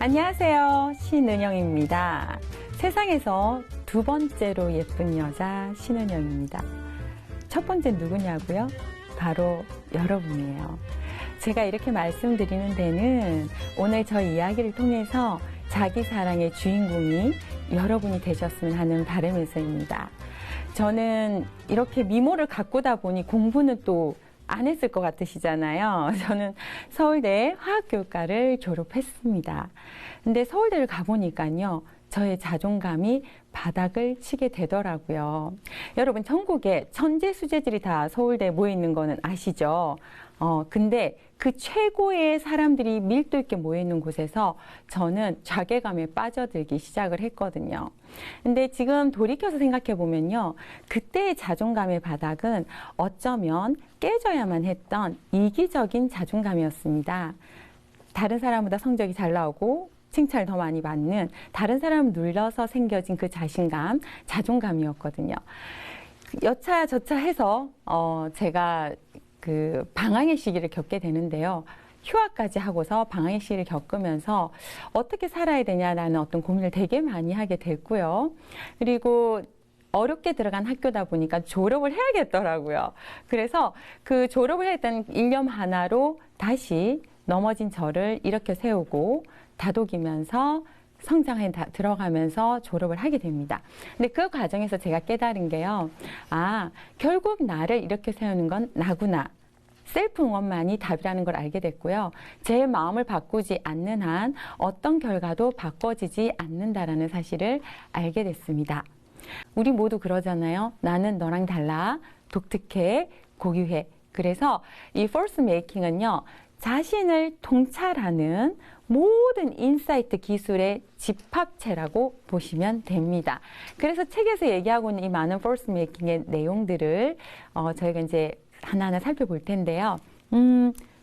안녕하세요. 신은영입니다. 세상에서 두 번째로 예쁜 여자 신은영입니다. 첫 번째 누구냐고요? 바로 여러분이에요. 제가 이렇게 말씀드리는 데는 오늘 저 이야기를 통해서 자기 사랑의 주인공이 여러분이 되셨으면 하는 바람에서입니다. 저는 이렇게 미모를 가꾸다 보니 공부는 또 안 했을 것 같으시잖아요. 저는 서울대 화학교과를 졸업했습니다. 근데 서울대를 가보니까요, 저의 자존감이 바닥을 치게 되더라고요. 여러분, 전국에 천재 수재들이 다 서울대에 모여 있는 거는 아시죠? 근데 그 최고의 사람들이 밀도 있게 모여 있는 곳에서 저는 자괴감에 빠져들기 시작을 했거든요. 근데 지금 돌이켜서 생각해 보면요, 그때의 자존감의 바닥은 어쩌면 깨져야만 했던 이기적인 자존감이었습니다. 다른 사람보다 성적이 잘 나오고 칭찬을 더 많이 받는, 다른 사람을 눌러서 생겨진 그 자신감, 자존감이었거든요. 여차 저차 해서 제가 그 방황의 시기를 겪게 되는데요. 휴학까지 하고서 방황의 시기를 겪으면서 어떻게 살아야 되냐라는 어떤 고민을 되게 많이 하게 됐고요. 그리고 어렵게 들어간 학교다 보니까 졸업을 해야겠더라고요. 그래서 그 졸업을 했던 일념 하나로 다시 넘어진 저를 일으켜 세우고 다독이면서 성장해 들어가면서 졸업을 하게 됩니다. 근데 그 과정에서 제가 깨달은 게요. 결국 나를 이렇게 세우는 건 나구나. 셀프 응원만이 답이라는 걸 알게 됐고요. 제 마음을 바꾸지 않는 한 어떤 결과도 바꿔지지 않는다라는 사실을 알게 됐습니다. 우리 모두 그러잖아요. 나는 너랑 달라. 독특해. 고유해. 그래서 이 force making은요. 자신을 통찰하는 모든 인사이트 기술의 집합체라고 보시면 됩니다. 그래서 책에서 얘기하고 있는 이 많은 force making의 내용들을 저희가 이제 하나하나 살펴볼 텐데요.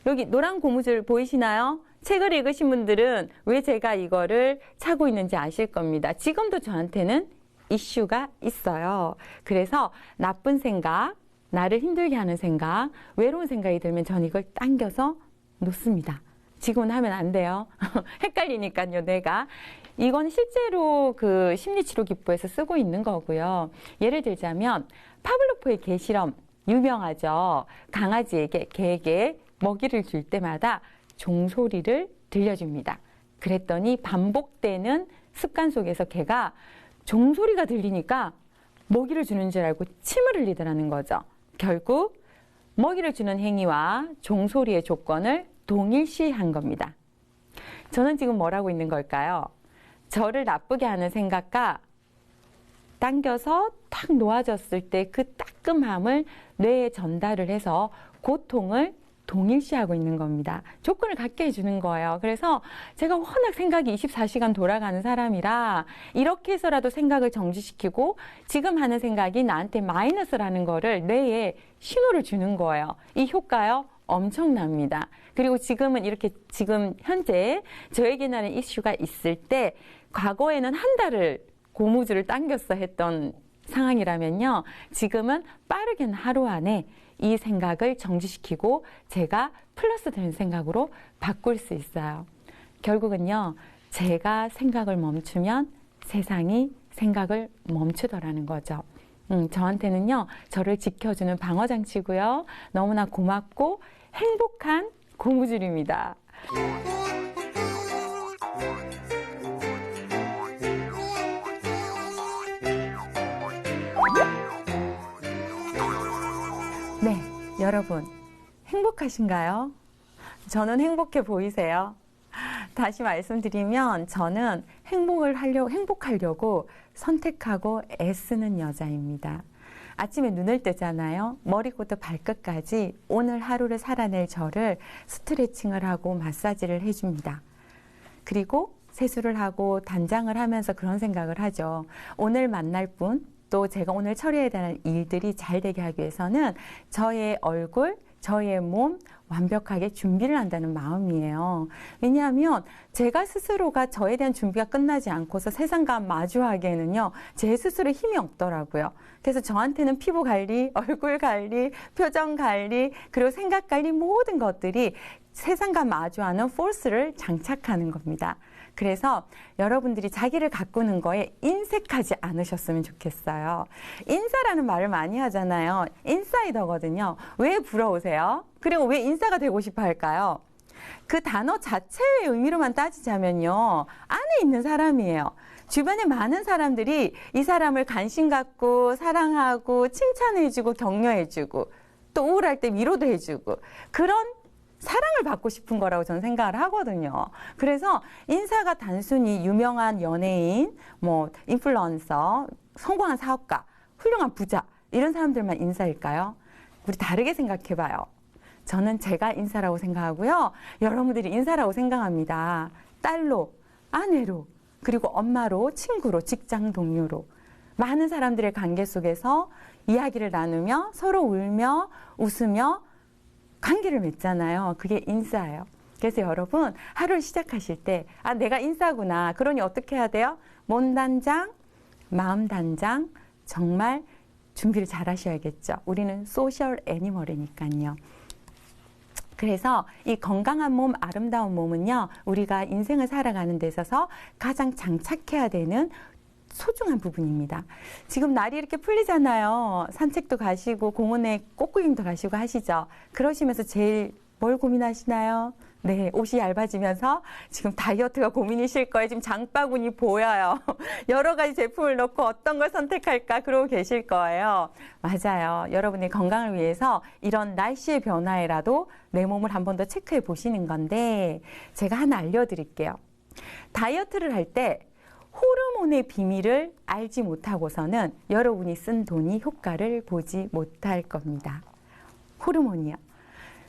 여기 노란 고무줄 보이시나요? 책을 읽으신 분들은 왜 제가 이거를 차고 있는지 아실 겁니다. 지금도 저한테는 이슈가 있어요. 그래서 나쁜 생각, 나를 힘들게 하는 생각, 외로운 생각이 들면 전 이걸 당겨서 놓습니다. 지금은 하면 안 돼요. 헷갈리니까요, 내가. 이건 실제로 그 심리치료 기법에서 쓰고 있는 거고요. 예를 들자면 파블로프의 개 실험 유명하죠. 강아지에게, 개에게 먹이를 줄 때마다 종소리를 들려줍니다. 그랬더니 반복되는 습관 속에서 개가 종소리가 들리니까 먹이를 주는 줄 알고 침을 흘리더라는 거죠. 결국 먹이를 주는 행위와 종소리의 조건을 동일시한 겁니다. 저는 지금 뭘 하고 있는 걸까요? 저를 나쁘게 하는 생각과 당겨서 탁 놓아졌을 때 그 따끔함을 뇌에 전달을 해서 고통을 동일시하고 있는 겁니다. 조건을 갖게 해주는 거예요. 그래서 제가 워낙 생각이 24시간 돌아가는 사람이라 이렇게 해서라도 생각을 정지시키고 지금 하는 생각이 나한테 마이너스라는 거를 뇌에 신호를 주는 거예요. 이 효과요, 엄청납니다. 그리고 지금은 이렇게 지금 현재 저에게는 이슈가 있을 때 과거에는 한 달을 고무줄을 당겼어 했던 상황이라면요. 지금은 빠르게는 하루 안에 이 생각을 정지시키고 제가 플러스 되는 생각으로 바꿀 수 있어요. 결국은요. 제가 생각을 멈추면 세상이 생각을 멈추더라는 거죠. 저한테는요. 저를 지켜주는 방어장치고요. 너무나 고맙고 행복한 고무줄입니다. 네, 여러분 행복하신가요? 저는 행복해 보이세요? 다시 말씀드리면 저는 행복하려고 선택하고 애쓰는 여자입니다. 아침에 눈을 뜨잖아요. 머리부터 발끝까지 오늘 하루를 살아낼 저를 스트레칭을 하고 마사지를 해줍니다. 그리고 세수를 하고 단장을 하면서 그런 생각을 하죠. 오늘 만날 분, 또 제가 오늘 처리해야 되는 일들이 잘 되게 하기 위해서는 저의 얼굴, 저의 몸, 완벽하게 준비를 한다는 마음이에요. 왜냐하면 제가 스스로가 저에 대한 준비가 끝나지 않고서 세상과 마주하기에는요, 제 스스로 힘이 없더라고요. 그래서 저한테는 피부 관리, 얼굴 관리, 표정 관리, 그리고 생각 관리 모든 것들이 세상과 마주하는 포스를 장착하는 겁니다. 그래서 여러분들이 자기를 가꾸는 거에 인색하지 않으셨으면 좋겠어요. 인싸라는 말을 많이 하잖아요. 인사이더거든요. 왜 부러우세요? 그리고 왜 인싸가 되고 싶어 할까요? 그 단어 자체의 의미로만 따지자면요, 안에 있는 사람이에요. 주변에 많은 사람들이 이 사람을 관심 갖고 사랑하고 칭찬해주고 격려해주고 또 우울할 때 위로도 해주고 그런 사랑을 받고 싶은 거라고 저는 생각을 하거든요. 그래서 인사가 단순히 유명한 연예인, 뭐 인플루언서, 성공한 사업가, 훌륭한 부자 이런 사람들만 인사일까요? 우리 다르게 생각해봐요. 저는 제가 인사라고 생각하고요. 여러분들이 인사라고 생각합니다. 딸로, 아내로, 그리고 엄마로, 친구로, 직장 동료로 많은 사람들의 관계 속에서 이야기를 나누며 서로 울며 웃으며 관계를 맺잖아요. 그게 인싸예요. 그래서 여러분 하루를 시작하실 때 아, 내가 인싸구나. 그러니 어떻게 해야 돼요? 몸 단장, 마음 단장 정말 준비를 잘 하셔야겠죠. 우리는 소셜 애니멀이니까요. 그래서 이 건강한 몸, 아름다운 몸은요, 우리가 인생을 살아가는 데 있어서 가장 장착해야 되는 소중한 부분입니다. 지금 날이 이렇게 풀리잖아요. 산책도 가시고 공원에 꽃구경도 가시고 하시죠. 그러시면서 제일 뭘 고민하시나요? 네, 옷이 얇아지면서 지금 다이어트가 고민이실 거예요. 지금 장바구니 보여요. 여러 가지 제품을 넣고 어떤 걸 선택할까 그러고 계실 거예요. 맞아요. 여러분의 건강을 위해서 이런 날씨의 변화에라도 내 몸을 한 번 더 체크해 보시는 건데 제가 하나 알려드릴게요. 다이어트를 할 때 호르몬의 비밀을 알지 못하고서는 여러분이 쓴 돈이 효과를 보지 못할 겁니다. 호르몬이요.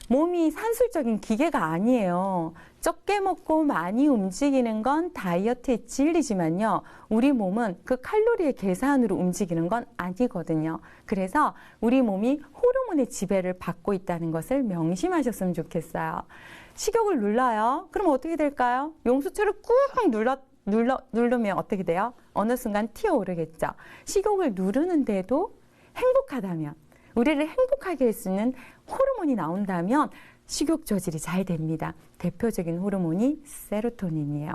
몸이 산술적인 기계가 아니에요. 적게 먹고 많이 움직이는 건 다이어트의 진리지만요. 우리 몸은 그 칼로리의 계산으로 움직이는 건 아니거든요. 그래서 우리 몸이 호르몬의 지배를 받고 있다는 것을 명심하셨으면 좋겠어요. 식욕을 눌러요. 그럼 어떻게 될까요? 용수철을 꾹 누르면 어떻게 돼요? 어느 순간 튀어오르겠죠. 식욕을 누르는데도 행복하다면, 우리를 행복하게 할 수 있는 호르몬이 나온다면 식욕 조절이 잘 됩니다. 대표적인 호르몬이 세로토닌이에요.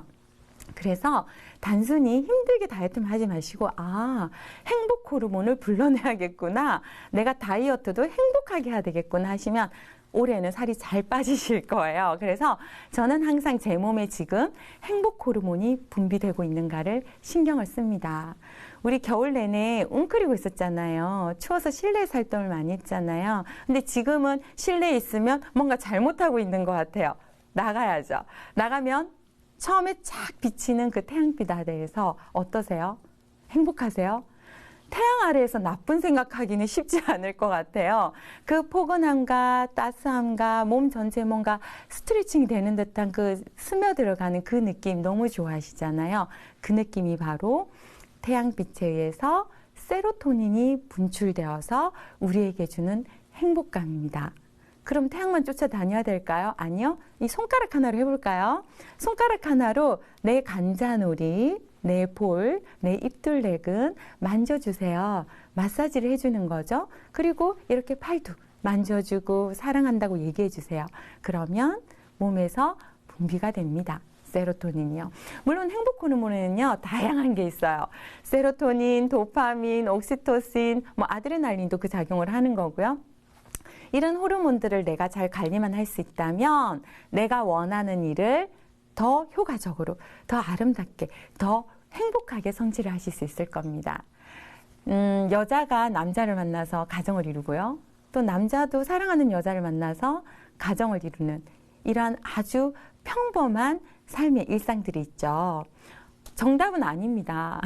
그래서 단순히 힘들게 다이어트만 하지 마시고 아, 행복 호르몬을 불러내야겠구나. 내가 다이어트도 행복하게 해야 되겠구나 하시면 올해는 살이 잘 빠지실 거예요. 그래서 저는 항상 제 몸에 지금 행복 호르몬이 분비되고 있는가를 신경을 씁니다. 우리 겨울 내내 웅크리고 있었잖아요. 추워서 실내에서 활동을 많이 했잖아요. 근데 지금은 실내에 있으면 뭔가 잘못하고 있는 것 같아요. 나가야죠. 나가면 처음에 쫙 비치는 그 태양빛 아래에서 어떠세요? 행복하세요? 태양 아래에서 나쁜 생각하기는 쉽지 않을 것 같아요. 그 포근함과 따스함과 몸 전체에 뭔가 스트레칭이 되는 듯한 그 스며들어가는 그 느낌 너무 좋아하시잖아요. 그 느낌이 바로 태양빛에 의해서 세로토닌이 분출되어서 우리에게 주는 행복감입니다. 그럼 태양만 쫓아다녀야 될까요? 아니요. 이 손가락 하나로 해볼까요? 손가락 하나로 내 관자놀이, 내 볼, 내 입둘레근 만져주세요. 마사지를 해주는 거죠. 그리고 이렇게 팔도 만져주고 사랑한다고 얘기해주세요. 그러면 몸에서 분비가 됩니다. 세로토닌이요. 물론 행복 호르몬에는요, 다양한 게 있어요. 세로토닌, 도파민, 옥시토신, 뭐 아드레날린도 그 작용을 하는 거고요. 이런 호르몬들을 내가 잘 관리만 할 수 있다면 내가 원하는 일을 더 효과적으로, 더 아름답게, 더 행복하게 성취를 하실 수 있을 겁니다. 여자가 남자를 만나서 가정을 이루고요. 또 남자도 사랑하는 여자를 만나서 가정을 이루는 이러한 아주 평범한 삶의 일상들이 있죠. 정답은 아닙니다.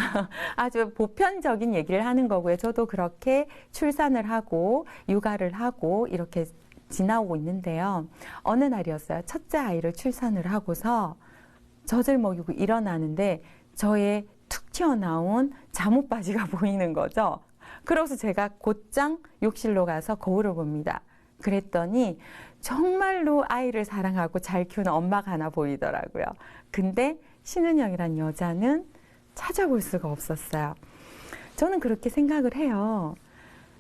아주 보편적인 얘기를 하는 거고요. 저도 그렇게 출산을 하고 육아를 하고 이렇게 지나오고 있는데요. 어느 날이었어요. 첫째 아이를 출산을 하고서 젖을 먹이고 일어나는데 저의 툭 튀어나온 잠옷 바지가 보이는 거죠. 그래서 제가 곧장 욕실로 가서 거울을 봅니다. 그랬더니 정말로 아이를 사랑하고 잘 키우는 엄마가 하나 보이더라고요. 근데 신은영이란 여자는 찾아볼 수가 없었어요. 저는 그렇게 생각을 해요.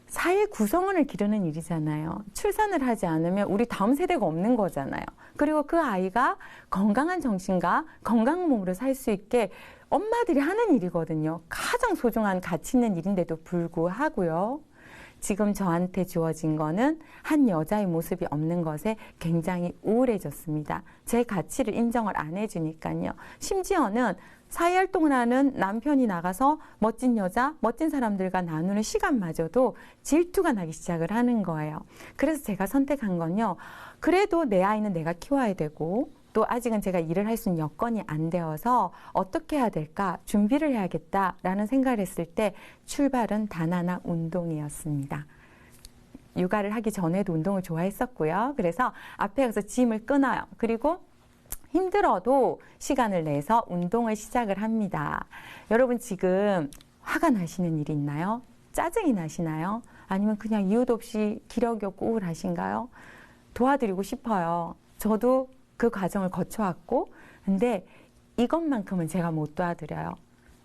사회 구성원을 기르는 일이잖아요. 출산을 하지 않으면 우리 다음 세대가 없는 거잖아요. 그리고 그 아이가 건강한 정신과 건강한 몸으로 살 수 있게 엄마들이 하는 일이거든요. 가장 소중한 가치 있는 일인데도 불구하고요. 지금 저한테 주어진 거는 한 여자의 모습이 없는 것에 굉장히 우울해졌습니다. 제 가치를 인정을 안 해주니까요. 심지어는 사회활동을 하는 남편이 나가서 멋진 여자, 멋진 사람들과 나누는 시간마저도 질투가 나기 시작을 하는 거예요. 그래서 제가 선택한 건요. 그래도 내 아이는 내가 키워야 되고 또 아직은 제가 일을 할 수 있는 여건이 안 되어서 어떻게 해야 될까 준비를 해야겠다라는 생각을 했을 때 출발은 단 하나 운동이었습니다. 육아를 하기 전에도 운동을 좋아했었고요. 그래서 앞에 가서 짐을 끊어요. 그리고 힘들어도 시간을 내서 운동을 시작을 합니다. 여러분 지금 화가 나시는 일이 있나요? 짜증이 나시나요? 아니면 그냥 이유도 없이 기력이 없고 우울하신가요? 도와드리고 싶어요. 저도 그 과정을 거쳐왔고 근데 이것만큼은 제가 못 도와드려요.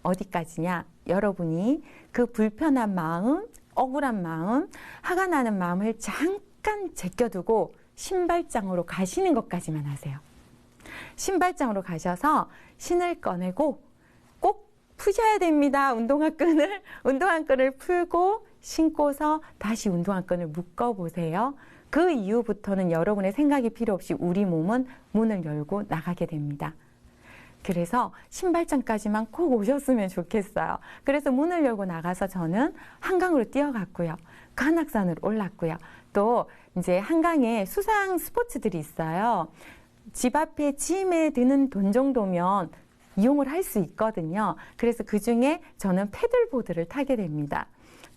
어디까지냐? 여러분이 그 불편한 마음, 억울한 마음, 화가 나는 마음을 잠깐 제껴두고 신발장으로 가시는 것까지만 하세요. 신발장으로 가셔서 신을 꺼내고 꼭 푸셔야 됩니다. 운동화 끈을 풀고 신고서 다시 운동화 끈을 묶어보세요. 그 이후부터는 여러분의 생각이 필요 없이 우리 몸은 문을 열고 나가게 됩니다. 그래서 신발장까지만 꼭 오셨으면 좋겠어요. 그래서 문을 열고 나가서 저는 한강으로 뛰어갔고요. 관악산으로 올랐고요. 또 이제 한강에 수상 스포츠들이 있어요. 집 앞에 짐에 드는 돈 정도면 이용을 할 수 있거든요. 그래서 그 중에 저는 패들보드를 타게 됩니다.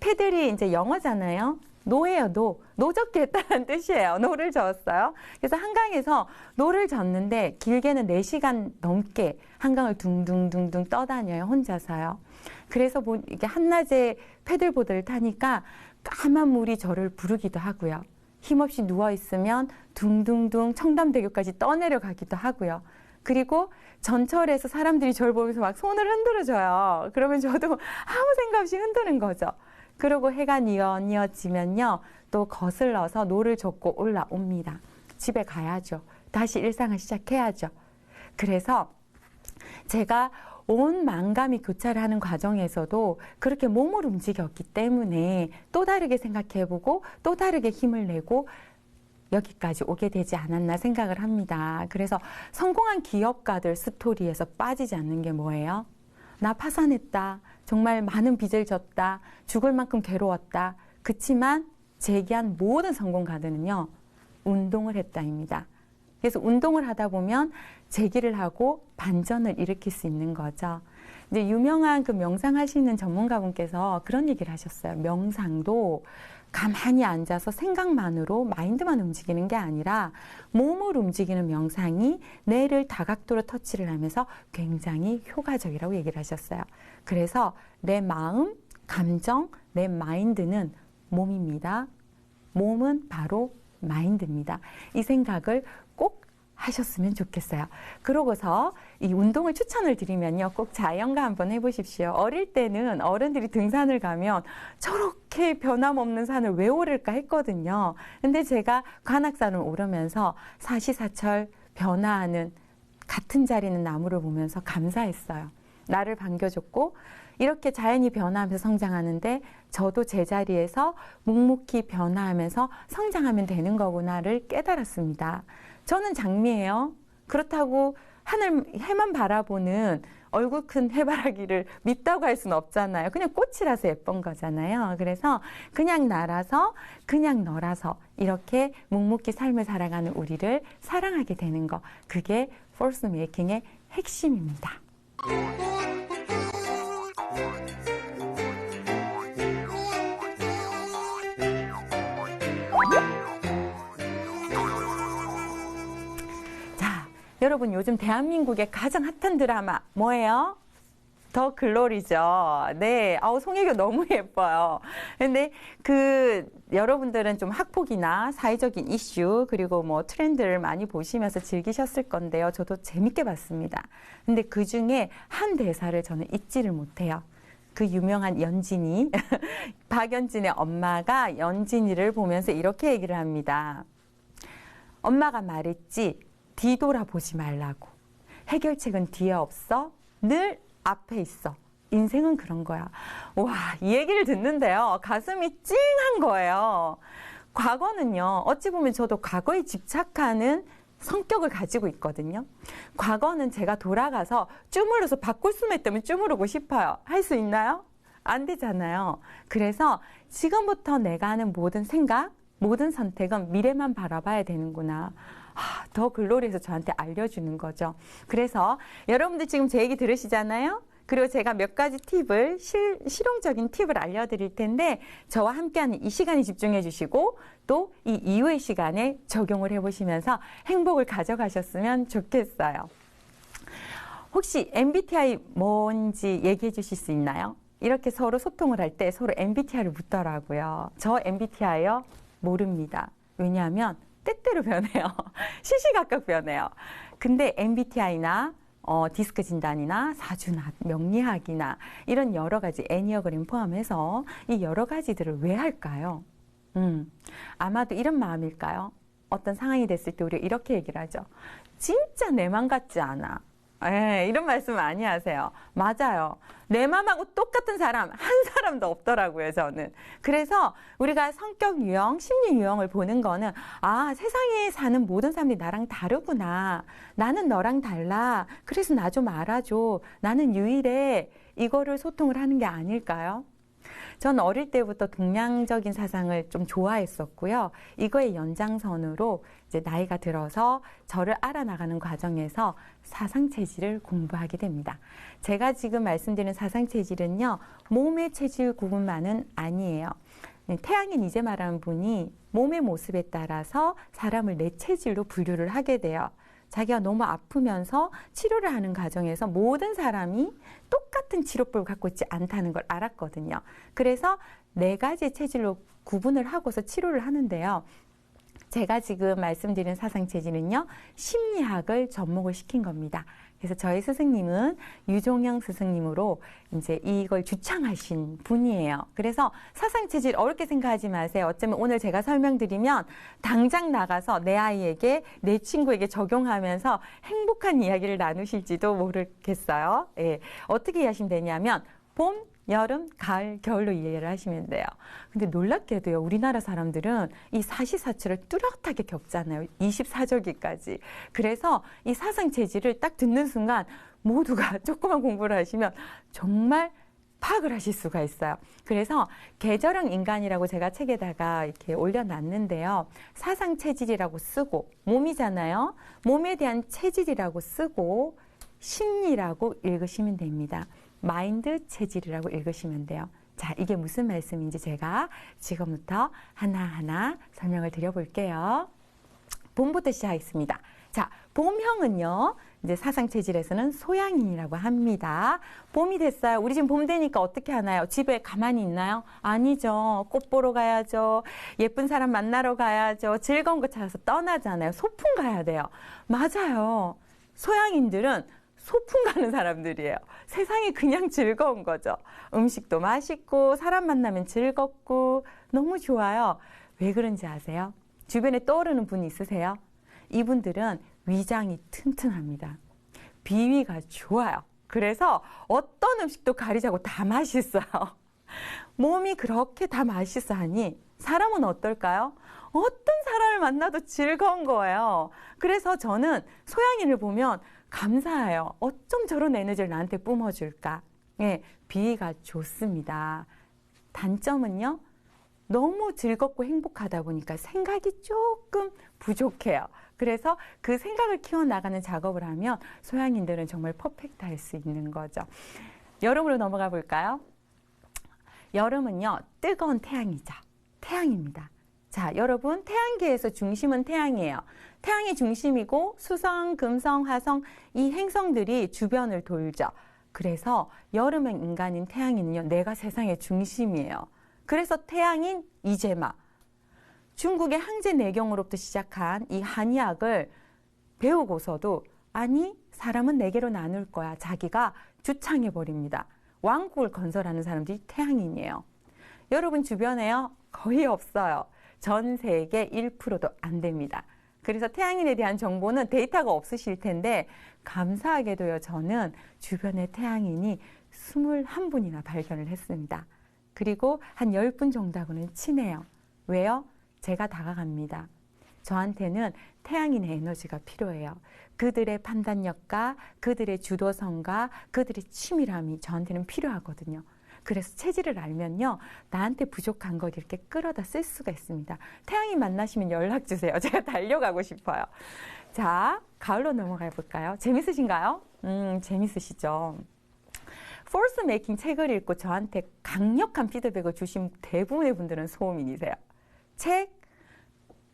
패들이 이제 영어잖아요. 노예요, 노젓겠다는 뜻이에요. 노를 저었어요. 그래서 한강에서 노를 젓는데 길게는 4시간 넘게 한강을 둥둥둥둥 떠다녀요, 혼자서요. 그래서 이게 한낮에 패들보드를 타니까 까만 물이 저를 부르기도 하고요. 힘없이 누워있으면 둥둥둥 청담대교까지 떠내려가기도 하고요. 그리고 전철에서 사람들이 저를 보면서 막 손을 흔들어줘요. 그러면 저도 아무 생각 없이 흔드는 거죠. 그리고 해가 뉘어지면요. 또 거슬러서 노를 젓고 올라옵니다. 집에 가야죠. 다시 일상을 시작해야죠. 그래서 제가 온 만감이 교차를 하는 과정에서도 그렇게 몸을 움직였기 때문에 또 다르게 생각해보고 또 다르게 힘을 내고 여기까지 오게 되지 않았나 생각을 합니다. 그래서 성공한 기업가들 스토리에서 빠지지 않는 게 뭐예요? 나 파산했다. 정말 많은 빚을 졌다. 죽을 만큼 괴로웠다. 그치만 제기한 모든 성공가들은요. 운동을 했다입니다. 그래서 운동을 하다 보면 재기를 하고 반전을 일으킬 수 있는 거죠. 이제 유명한 그 명상하시는 전문가분께서 그런 얘기를 하셨어요. 명상도 가만히 앉아서 생각만으로 마인드만 움직이는 게 아니라 몸을 움직이는 명상이 뇌를 다각도로 터치를 하면서 굉장히 효과적이라고 얘기를 하셨어요. 그래서 내 마음, 감정, 내 마인드는 몸입니다. 몸은 바로 마인드입니다. 이 생각을 꼭 하셨으면 좋겠어요. 그러고서 이 운동을 추천을 드리면요. 꼭 자연과 한번 해보십시오. 어릴 때는 어른들이 등산을 가면 저렇게 변함없는 산을 왜 오를까 했거든요. 근데 제가 관악산을 오르면서 사시사철 변화하는 같은 자리 있는 나무를 보면서 감사했어요. 나를 반겨줬고 이렇게 자연이 변화하면서 성장하는데 저도 제자리에서 묵묵히 변화하면서 성장하면 되는 거구나를 깨달았습니다. 저는 장미예요. 그렇다고 해만 바라보는 얼굴 큰 해바라기를 밉다고 할 수는 없잖아요. 그냥 꽃이라서 예쁜 거잖아요. 그래서 그냥 나라서 그냥 너라서 이렇게 묵묵히 삶을 살아가는 우리를 사랑하게 되는 거. 그게 포스 메이킹의 핵심입니다. 여러분 요즘 대한민국의 가장 핫한 드라마 뭐예요? 더 글로리죠. 네. 송혜교 너무 예뻐요. 근데 여러분들은 좀 학폭이나 사회적인 이슈, 그리고 뭐 트렌드를 많이 보시면서 즐기셨을 건데요. 저도 재밌게 봤습니다. 근데 그 중에 한 대사를 저는 잊지를 못해요. 그 유명한 연진이, 박연진의 엄마가 연진이를 보면서 이렇게 얘기를 합니다. 엄마가 말했지, 뒤돌아보지 말라고. 해결책은 뒤에 없어. 늘 앞에 있어. 인생은 그런 거야. 와, 이 얘기를 듣는데요. 가슴이 찡한 거예요. 과거는요, 어찌 보면 저도 과거에 집착하는 성격을 가지고 있거든요. 과거는 제가 돌아가서 쭈무려서 바꿀 수만 있다면 쭈무르고 싶어요. 할 수 있나요? 안 되잖아요. 그래서 지금부터 내가 하는 모든 생각, 모든 선택은 미래만 바라봐야 되는구나. 더 글로리에서 저한테 알려주는 거죠. 그래서 여러분들 지금 제 얘기 들으시잖아요. 그리고 제가 몇 가지 팁을, 실용적인 팁을 알려드릴 텐데 저와 함께하는 이 시간에 집중해 주시고 또 이 이후의 시간에 적용을 해보시면서 행복을 가져가셨으면 좋겠어요. 혹시 MBTI 뭔지 얘기해 주실 수 있나요? 이렇게 서로 소통을 할 때 서로 MBTI를 묻더라고요. 저 MBTI요? 모릅니다. 왜냐하면 때때로 변해요. 시시각각 변해요. 근데 MBTI나 디스크 진단이나 사주나 명리학이나 이런 여러 가지 애니어그램 포함해서 이 여러 가지들을 왜 할까요? 아마도 이런 마음일까요? 어떤 상황이 됐을 때 우리가 이렇게 얘기를 하죠. 진짜 내 맘 같지 않아. 이런 말씀 많이 하세요. 맞아요. 내 맘하고 똑같은 사람 한 사람도 없더라고요, 저는. 그래서 우리가 성격 유형, 심리 유형을 보는 거는 세상에 사는 모든 사람들이 나랑 다르구나. 나는 너랑 달라. 그래서 나 좀 알아줘. 나는 유일해. 이거를 소통을 하는 게 아닐까요? 전 어릴 때부터 동양적인 사상을 좀 좋아했었고요. 이거의 연장선으로 이제 나이가 들어서 저를 알아나가는 과정에서 사상체질을 공부하게 됩니다. 제가 지금 말씀드리는 사상체질은요, 몸의 체질 구분만은 아니에요. 태양인 이제 말하는 분이 몸의 모습에 따라서 사람을 네 체질로 분류를 하게 돼요. 자기가 너무 아프면서 치료를 하는 과정에서 모든 사람이 똑같은 치료법을 갖고 있지 않다는 걸 알았거든요. 그래서 네 가지의 체질로 구분을 하고서 치료를 하는데요. 제가 지금 말씀드린 사상체질은요, 심리학을 접목을 시킨 겁니다. 그래서 저희 스승님은 유종영 스승님으로 이제 이걸 주창하신 분이에요. 그래서 사상체질 어렵게 생각하지 마세요. 어쩌면 오늘 제가 설명드리면 당장 나가서 내 아이에게, 내 친구에게 적용하면서 행복한 이야기를 나누실지도 모르겠어요. 예. 어떻게 이해하시면 되냐면 봄, 여름, 가을, 겨울로 이해를 하시면 돼요. 근데 놀랍게도요, 우리나라 사람들은 이 사시사철을 뚜렷하게 겪잖아요. 24절기까지. 그래서 이 사상체질을 딱 듣는 순간 모두가 조그만 공부를 하시면 정말 파악을 하실 수가 있어요. 그래서 계절형 인간이라고 제가 책에다가 이렇게 올려놨는데요. 사상체질이라고 쓰고, 몸이잖아요. 몸에 대한 체질이라고 쓰고, 심리라고 읽으시면 됩니다. 마인드 체질이라고 읽으시면 돼요. 자, 이게 무슨 말씀인지 제가 지금부터 하나하나 설명을 드려볼게요. 봄부터 시작하겠습니다. 자, 봄형은요, 이제 사상체질에서는 소양인이라고 합니다. 봄이 됐어요. 우리 지금 봄 되니까 어떻게 하나요? 집에 가만히 있나요? 아니죠. 꽃 보러 가야죠. 예쁜 사람 만나러 가야죠. 즐거운 거 찾아서 떠나잖아요. 소풍 가야 돼요. 맞아요. 소양인들은 소풍 가는 사람들이에요. 세상이 그냥 즐거운 거죠. 음식도 맛있고 사람 만나면 즐겁고 너무 좋아요. 왜 그런지 아세요? 주변에 떠오르는 분 있으세요? 이분들은 위장이 튼튼합니다. 비위가 좋아요. 그래서 어떤 음식도 가리지 않고 다 맛있어요. 몸이 그렇게 다 맛있어 하니 사람은 어떨까요? 어떤 사람을 만나도 즐거운 거예요. 그래서 저는 소양인을 보면 감사해요. 어쩜 저런 에너지를 나한테 뿜어줄까? 예, 비위가 좋습니다. 단점은요, 너무 즐겁고 행복하다 보니까 생각이 조금 부족해요. 그래서 그 생각을 키워나가는 작업을 하면 소양인들은 정말 퍼펙트 할 수 있는 거죠. 여름으로 넘어가 볼까요? 여름은요, 뜨거운 태양이죠. 태양입니다. 자, 여러분, 태양계에서 중심은 태양이에요. 태양이 중심이고 수성, 금성, 화성 이 행성들이 주변을 돌죠. 그래서 여름의 인간인 태양인은요, 내가 세상의 중심이에요. 그래서 태양인 이제마, 중국의 항제 내경으로부터 시작한 이 한의학을 배우고서도 아니, 사람은 네 개로 나눌 거야. 자기가 주창해버립니다. 왕국을 건설하는 사람들이 태양인이에요. 여러분 주변에요, 거의 없어요. 전 세계 1%도 안 됩니다. 그래서 태양인에 대한 정보는 데이터가 없으실 텐데 감사하게도요, 저는 주변에 태양인이 21분이나 발견을 했습니다. 그리고 한 10분 정도하고는 친해요. 왜요? 제가 다가갑니다. 저한테는 태양인의 에너지가 필요해요. 그들의 판단력과 그들의 주도성과 그들의 치밀함이 저한테는 필요하거든요. 그래서 체질을 알면요, 나한테 부족한 걸 이렇게 끌어다 쓸 수가 있습니다. 태양인 만나시면 연락 주세요. 제가 달려가고 싶어요. 자, 가을로 넘어가 볼까요? 재밌으신가요? 재밌으시죠? Force Making 책을 읽고 저한테 강력한 피드백을 주신 대부분의 분들은 소음인이세요. 책,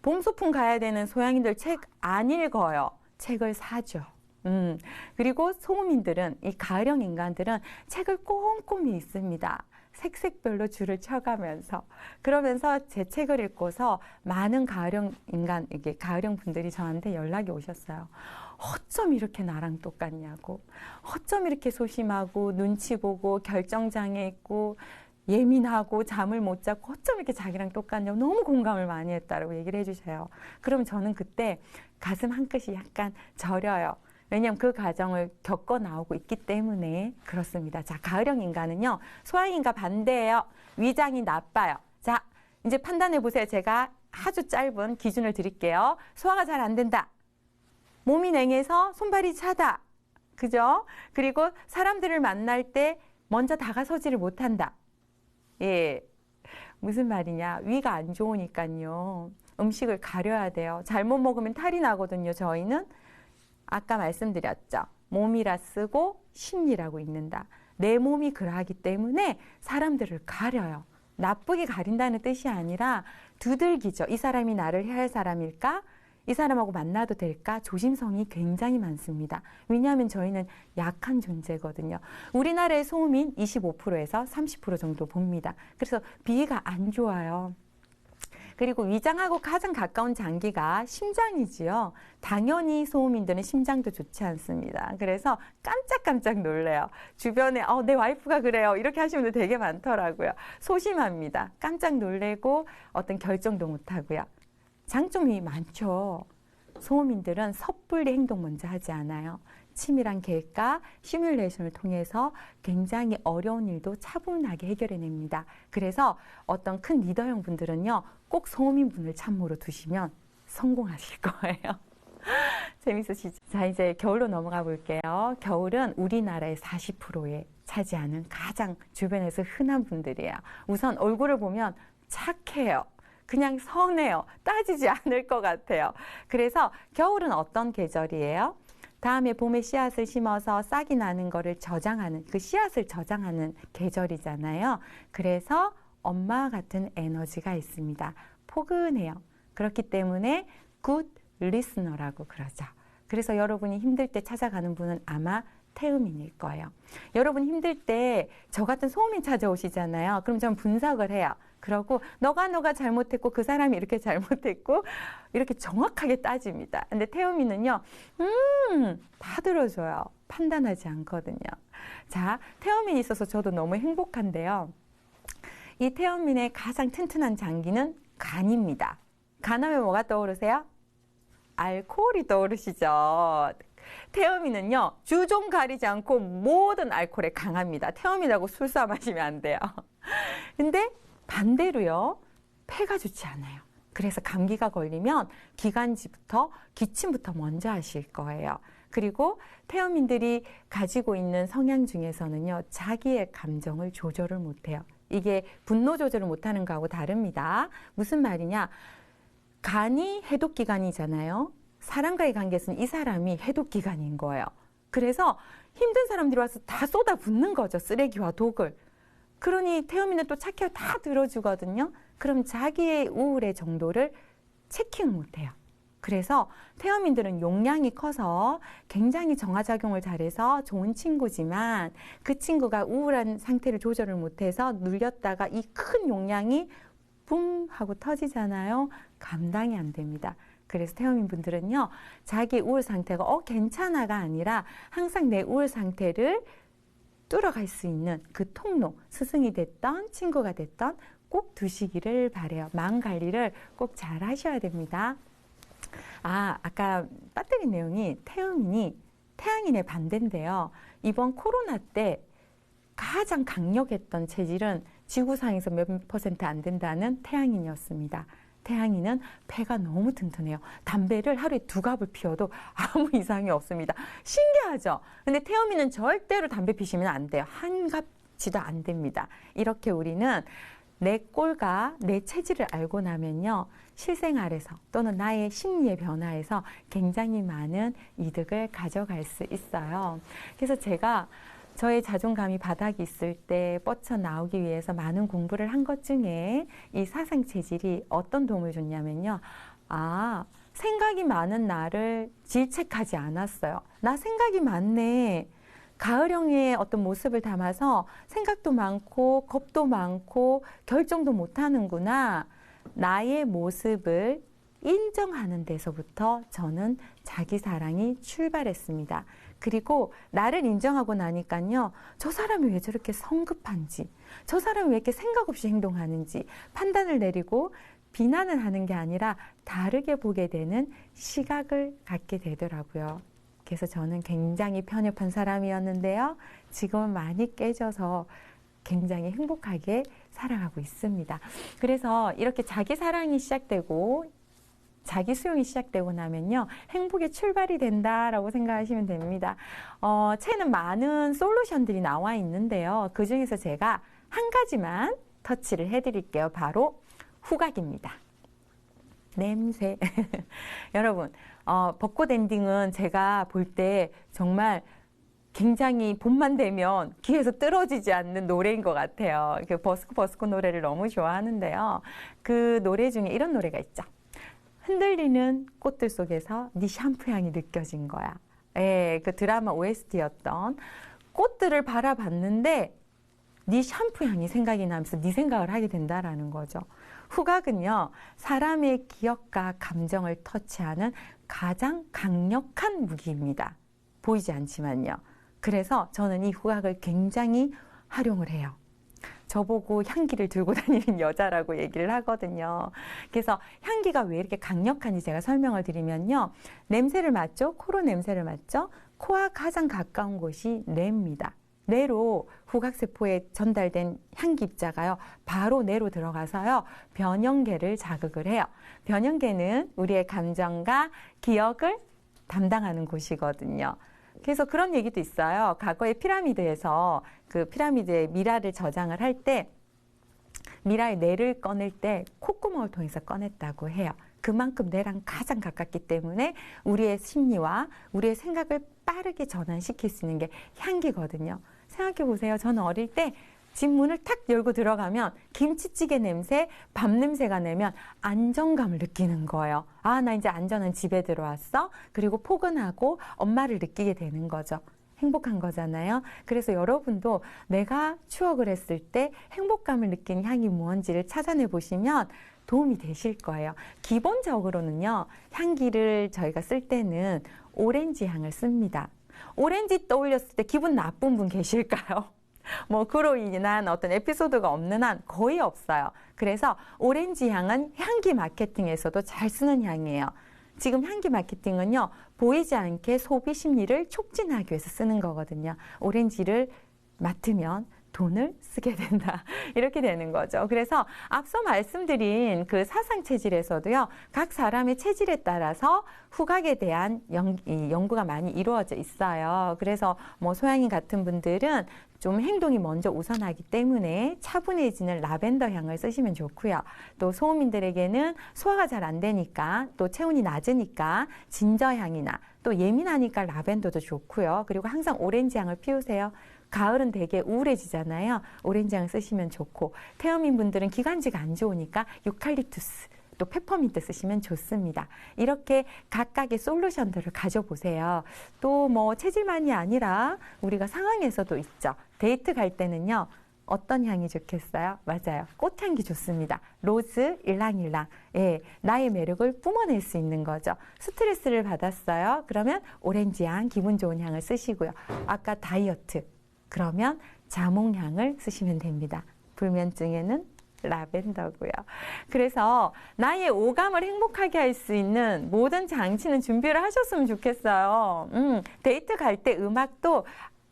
봉소풍 가야 되는 소양인들 책 안 읽어요. 책을 사죠. 그리고 소음인들은, 이 가을형 인간들은 책을 꼼꼼히 읽습니다. 색색별로 줄을 쳐가면서. 그러면서 제 책을 읽고서 많은 가을형 인간, 이게 가을형 분들이 저한테 연락이 오셨어요. 어쩜 이렇게 나랑 똑같냐고. 어쩜 이렇게 소심하고 눈치 보고 결정장애 있고 예민하고 잠을 못 자고 어쩜 이렇게 자기랑 똑같냐고 너무 공감을 많이 했다라고 얘기를 해주세요. 그럼 저는 그때 가슴 한 끗이 약간 저려요. 왜냐하면 그 과정을 겪어 나오고 있기 때문에 그렇습니다. 자, 가을형 인간은요, 소양인과 반대예요. 위장이 나빠요. 자, 이제 판단해 보세요. 제가 아주 짧은 기준을 드릴게요. 소화가 잘 안 된다. 몸이 냉해서 손발이 차다. 그죠? 그리고 사람들을 만날 때 먼저 다가서지를 못한다. 예, 무슨 말이냐. 위가 안 좋으니까요. 음식을 가려야 돼요. 잘못 먹으면 탈이 나거든요. 저희는 아까 말씀드렸죠. 몸이라 쓰고 심리라고 읽는다. 내 몸이 그러하기 때문에 사람들을 가려요. 나쁘게 가린다는 뜻이 아니라 두들기죠. 이 사람이 나를 해야 할 사람일까? 이 사람하고 만나도 될까? 조심성이 굉장히 많습니다. 왜냐하면 저희는 약한 존재거든요. 우리나라의 소음인 25%에서 30% 정도 봅니다. 그래서 비위가 안 좋아요. 그리고 위장하고 가장 가까운 장기가 심장이지요. 당연히 소음인들은 심장도 좋지 않습니다. 그래서 깜짝깜짝 놀래요. 주변에 내 와이프가 그래요. 이렇게 하시는 분들 되게 많더라고요. 소심합니다. 깜짝 놀래고 어떤 결정도 못하고요. 장점이 많죠. 소음인들은 섣불리 행동 먼저 하지 않아요. 치밀한 계획과 시뮬레이션을 통해서 굉장히 어려운 일도 차분하게 해결해냅니다. 그래서 어떤 큰 리더형 분들은요, 꼭 소음인 분을 참모로 두시면 성공하실 거예요. 재밌으시죠? 자, 이제 겨울로 넘어가 볼게요. 겨울은 우리나라의 40%에 차지하는 가장 주변에서 흔한 분들이에요. 우선 얼굴을 보면 착해요. 그냥 선해요. 따지지 않을 것 같아요. 그래서 겨울은 어떤 계절이에요? 다음에 봄에 씨앗을 심어서 싹이 나는 거를 저장하는, 그 씨앗을 저장하는 계절이잖아요. 그래서 엄마 같은 에너지가 있습니다. 포근해요. 그렇기 때문에 굿 리스너라고 그러죠. 그래서 여러분이 힘들 때 찾아가는 분은 아마 태음인일 거예요. 여러분 힘들 때 저 같은 소음인 찾아오시잖아요. 그럼 전 분석을 해요. 그러고 너가 잘못했고 그 사람이 이렇게 잘못했고 이렇게 정확하게 따집니다. 근데 태음인은요, 다 들어줘요. 판단하지 않거든요. 자, 태음인이 있어서 저도 너무 행복한데요. 이 태음인의 가장 튼튼한 장기는 간입니다. 간하면 뭐가 떠오르세요? 알코올이 떠오르시죠. 태음인은요, 주종 가리지 않고 모든 알코올에 강합니다. 태음인하고 술사 마시면 안 돼요. 근데 반대로요, 폐가 좋지 않아요. 그래서 감기가 걸리면 기관지부터 기침부터 먼저 하실 거예요. 그리고 태음인들이 가지고 있는 성향 중에서는요, 자기의 감정을 조절을 못해요. 이게 분노 조절을 못하는 거하고 다릅니다. 무슨 말이냐? 간이 해독기관이잖아요. 사람과의 관계에서는 이 사람이 해독기관인 거예요. 그래서 힘든 사람들이 와서 다 쏟아붓는 거죠. 쓰레기와 독을. 그러니 태음인은 또 착해요. 다 들어주거든요. 그럼 자기의 우울의 정도를 체킹 못해요. 그래서 태음인들은 용량이 커서 굉장히 정화작용을 잘해서 좋은 친구지만 그 친구가 우울한 상태를 조절을 못해서 눌렸다가 이 큰 용량이 붕 하고 터지잖아요. 감당이 안 됩니다. 그래서 태음인 분들은요, 자기 우울 상태가 괜찮아가 아니라 항상 내 우울 상태를 뚫어갈 수 있는 그 통로, 스승이 됐던 친구가 됐던 꼭 두시기를 바래요. 마음 관리를 꼭 잘 하셔야 됩니다. 아까 빠뜨린 내용이 태음인이 태양인의 반대인데요. 이번 코로나 때 가장 강력했던 체질은 지구상에서 몇 % 안 된다는 태양인이었습니다. 태양인은 폐가 너무 튼튼해요. 담배를 하루에 2갑을 피워도 아무 이상이 없습니다. 신기하죠? 근데 태음인은 절대로 담배 피시면 안 돼요. 한 갑지도 안 됩니다. 이렇게 우리는 내 꼴과 내 체질을 알고 나면요, 실생활에서 또는 나의 심리의 변화에서 굉장히 많은 이득을 가져갈 수 있어요. 그래서 제가 저의 자존감이 바닥이 있을 때 뻗쳐나오기 위해서 많은 공부를 한 것 중에 이 사상 체질이 어떤 도움을 줬냐면요. 생각이 많은 나를 질책하지 않았어요. 나 생각이 많네. 가을형의 어떤 모습을 담아서 생각도 많고 겁도 많고 결정도 못하는구나. 나의 모습을 인정하는 데서부터 저는 자기 사랑이 출발했습니다. 그리고 나를 인정하고 나니까요, 저 사람이 왜 저렇게 성급한지, 저 사람이 왜 이렇게 생각 없이 행동하는지 판단을 내리고 비난을 하는 게 아니라 다르게 보게 되는 시각을 갖게 되더라고요. 그래서 저는 굉장히 편협한 사람이었는데요, 지금은 많이 깨져서 굉장히 행복하게 살아가고 있습니다. 그래서 이렇게 자기 사랑이 시작되고 자기 수용이 시작되고 나면요, 행복의 출발이 된다라고 생각하시면 됩니다. 책에는 많은 솔루션들이 나와 있는데요, 그 중에서 제가 한 가지만 터치를 해드릴게요. 바로 후각입니다. 냄새. 여러분, 벚꽃 엔딩은 제가 볼 때 정말 굉장히 봄만 되면 귀에서 떨어지지 않는 노래인 것 같아요. 버스커 버스커 노래를 너무 좋아하는데요. 그 노래 중에 이런 노래가 있죠. 흔들리는 꽃들 속에서 네 샴푸 향이 느껴진 거야. 그 드라마 OST였던 꽃들을 바라봤는데 네 샴푸 향이 생각이 나면서 네 생각을 하게 된다라는 거죠. 후각은요, 사람의 기억과 감정을 터치하는 가장 강력한 무기입니다. 보이지 않지만요. 그래서 저는 이 후각을 굉장히 활용을 해요. 저보고 향기를 들고 다니는 여자라고 얘기를 하거든요. 그래서 향기가 왜 이렇게 강력한지 제가 설명을 드리면요. 냄새를 맡죠? 코로 냄새를 맡죠? 코와 가장 가까운 곳이 뇌입니다. 뇌로 후각세포에 전달된 향기 입자가요, 바로 뇌로 들어가서요, 변형계를 자극을 해요. 변형계는 우리의 감정과 기억을 담당하는 곳이거든요. 그래서 그런 얘기도 있어요. 과거의 피라미드에서 그 피라미드의 미라를 저장을 할 때 미라의 뇌를 꺼낼 때 콧구멍을 통해서 꺼냈다고 해요. 그만큼 뇌랑 가장 가깝기 때문에 우리의 심리와 우리의 생각을 빠르게 전환시킬 수 있는 게 향기거든요. 생각해 보세요. 저는 어릴 때 집 문을 탁 열고 들어가면 김치찌개 냄새, 밥 냄새가 나면 안정감을 느끼는 거예요. 나 이제 안전한 집에 들어왔어. 그리고 포근하고 엄마를 느끼게 되는 거죠. 행복한 거잖아요. 그래서 여러분도 내가 추억을 했을 때 행복감을 느낀 향이 무언지를 찾아내 보시면 도움이 되실 거예요. 기본적으로는요, 향기를 저희가 쓸 때는 오렌지 향을 씁니다. 오렌지 떠올렸을 때 기분 나쁜 분 계실까요? 그로 인한 어떤 에피소드가 없는 한 거의 없어요. 그래서 오렌지 향은 향기 마케팅에서도 잘 쓰는 향이에요. 지금 향기 마케팅은요, 보이지 않게 소비 심리를 촉진하기 위해서 쓰는 거거든요. 오렌지를 맡으면 돈을 쓰게 된다. 이렇게 되는 거죠. 그래서 앞서 말씀드린 그 사상 체질에서도요, 각 사람의 체질에 따라서 후각에 대한 연구가 많이 이루어져 있어요. 그래서 소양인 같은 분들은 좀 행동이 먼저 우선하기 때문에 차분해지는 라벤더 향을 쓰시면 좋고요. 또 소음인들에게는 소화가 잘 안 되니까, 또 체온이 낮으니까 진저 향이나, 또 예민하니까 라벤더도 좋고요. 그리고 항상 오렌지 향을 피우세요. 가을은 되게 우울해지잖아요. 오렌지 향을 쓰시면 좋고, 태음인 분들은 기관지가 안 좋으니까 유칼립투스 또 페퍼민트 쓰시면 좋습니다. 이렇게 각각의 솔루션들을 가져보세요. 또 뭐 체질만이 아니라 우리가 상황에서도 있죠. 데이트 갈 때는요. 어떤 향이 좋겠어요? 맞아요. 꽃향기 좋습니다. 로즈, 일랑일랑. 예, 나의 매력을 뿜어낼 수 있는 거죠. 스트레스를 받았어요. 그러면 오렌지 향, 기분 좋은 향을 쓰시고요. 아까 다이어트. 그러면 자몽향을 쓰시면 됩니다. 불면증에는 라벤더고요. 그래서 나의 오감을 행복하게 할 수 있는 모든 장치는 준비를 하셨으면 좋겠어요. 데이트 갈 때 음악도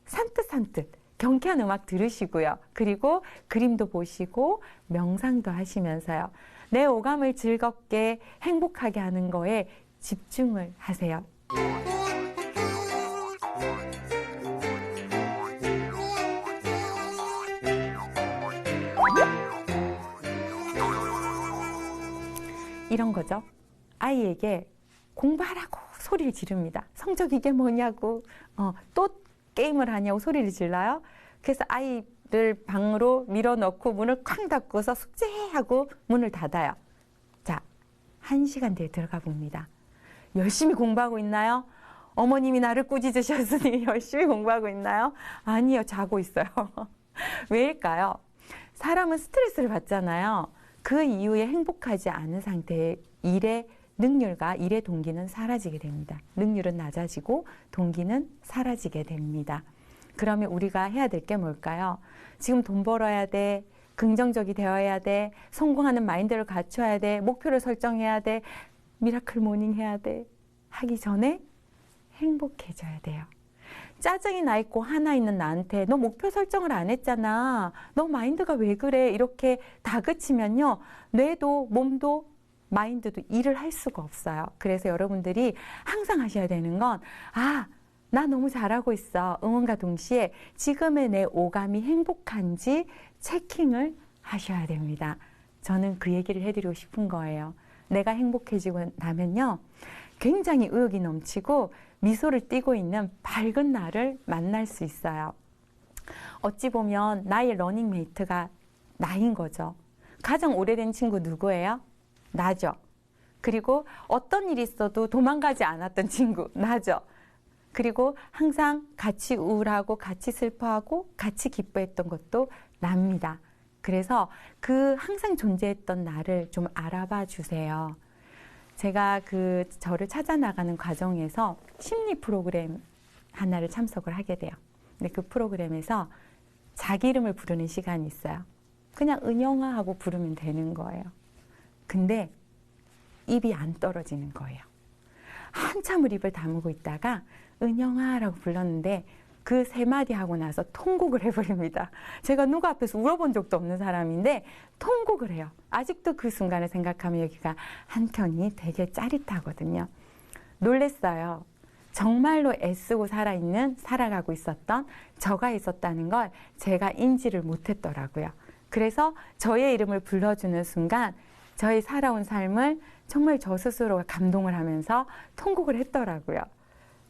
산뜻산뜻 경쾌한 음악 들으시고요. 그리고 그림도 보시고 명상도 하시면서요. 내 오감을 즐겁게 행복하게 하는 거에 집중을 하세요. 이런 거죠. 아이에게 공부하라고 소리를 지릅니다. 성적 이게 뭐냐고, 또 게임을 하냐고 소리를 질러요. 그래서 아이를 방으로 밀어넣고 문을 쾅 닫고서 숙제하고 문을 닫아요. 자, 1시간 뒤에 들어가 봅니다. 열심히 공부하고 있나요? 어머님이 나를 꾸짖으셨으니 열심히 공부하고 있나요? 아니요, 자고 있어요. 왜일까요? 사람은 스트레스를 받잖아요. 그 이후에 행복하지 않은 상태의 일의 능률과 일의 동기는 사라지게 됩니다. 능률은 낮아지고 동기는 사라지게 됩니다. 그러면 우리가 해야 될 게 뭘까요? 지금 돈 벌어야 돼. 긍정적이 되어야 돼. 성공하는 마인드를 갖춰야 돼. 목표를 설정해야 돼. 미라클 모닝 해야 돼. 하기 전에 행복해져야 돼요. 짜증이 나 있고 화나 있는 나한테 너 목표 설정을 안 했잖아. 너 마인드가 왜 그래? 이렇게 다그치면요. 뇌도 몸도 마인드도 일을 할 수가 없어요. 그래서 여러분들이 항상 하셔야 되는 건 나 너무 잘하고 있어. 응원과 동시에 지금의 내 오감이 행복한지 체킹을 하셔야 됩니다. 저는 그 얘기를 해드리고 싶은 거예요. 내가 행복해지고 나면요. 굉장히 의욕이 넘치고 미소를 띠고 있는 밝은 나를 만날 수 있어요. 어찌 보면 나의 러닝메이트가 나인 거죠. 가장 오래된 친구 누구예요? 나죠. 그리고 어떤 일이 있어도 도망가지 않았던 친구 나죠. 그리고 항상 같이 우울하고 같이 슬퍼하고 같이 기뻐했던 것도 납니다. 그래서 그 항상 존재했던 나를 좀 알아봐 주세요. 제가 저를 찾아 나가는 과정에서 심리 프로그램 하나를 참석을 하게 돼요. 근데 그 프로그램에서 자기 이름을 부르는 시간이 있어요. 그냥 은영아 하고 부르면 되는 거예요. 근데 입이 안 떨어지는 거예요. 한참을 입을 다물고 있다가 은영아 라고 불렀는데 그 3마디 하고 나서 통곡을 해버립니다. 제가 누구 앞에서 울어본 적도 없는 사람인데 통곡을 해요. 아직도 그 순간을 생각하면 여기가 한켠이 되게 짜릿하거든요. 놀랬어요. 정말로 애쓰고 살아가고 있었던 저가 있었다는 걸 제가 인지를 못했더라고요. 그래서 저의 이름을 불러주는 순간 저의 살아온 삶을 정말 저 스스로가 감동을 하면서 통곡을 했더라고요.